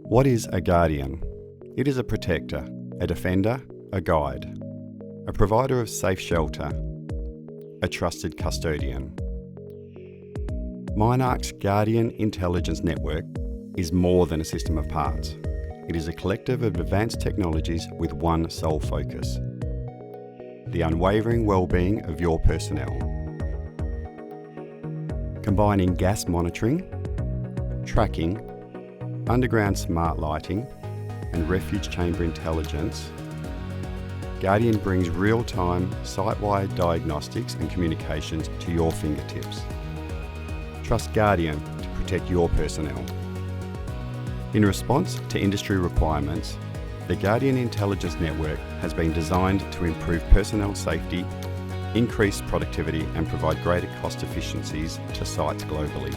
What is a guardian? It is a protector, a defender, a guide, a provider of safe shelter, a trusted custodian. Mynarc's Guardian Intelligence Network is more than a system of parts. It is a collective of advanced technologies with one sole focus: the unwavering well-being of your personnel. Combining gas monitoring, tracking, underground smart lighting, and refuge chamber intelligence, GuardIAN brings real-time, site-wide diagnostics and communications to your fingertips. Trust GuardIAN to protect your personnel. In response to industry requirements, the GuardIAN Intelligence Network has been designed to improve personnel safety, increase productivity, and provide greater cost efficiencies to sites globally.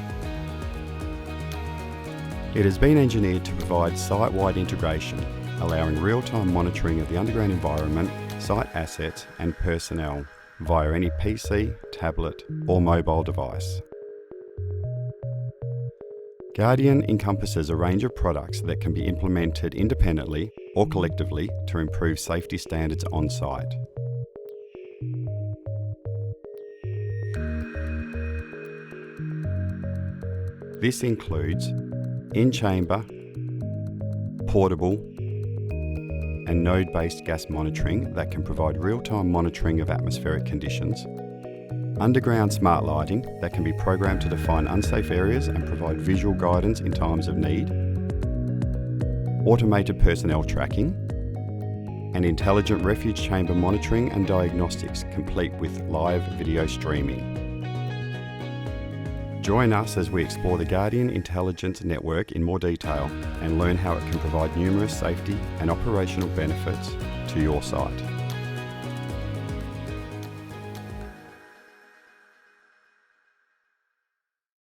It has been engineered to provide site-wide integration, allowing real-time monitoring of the underground environment, site assets, and personnel via any PC, tablet, or mobile device. GuardIAN encompasses a range of products that can be implemented independently or collectively to improve safety standards on site. This includes in-chamber, portable, and node-based gas monitoring that can provide real-time monitoring of atmospheric conditions, underground smart lighting that can be programmed to define unsafe areas and provide visual guidance in times of need, automated personnel tracking, and intelligent refuge chamber monitoring and diagnostics complete with live video streaming. Join us as we explore the GuardIAN Intelligence Network in more detail and learn how it can provide numerous safety and operational benefits to your site.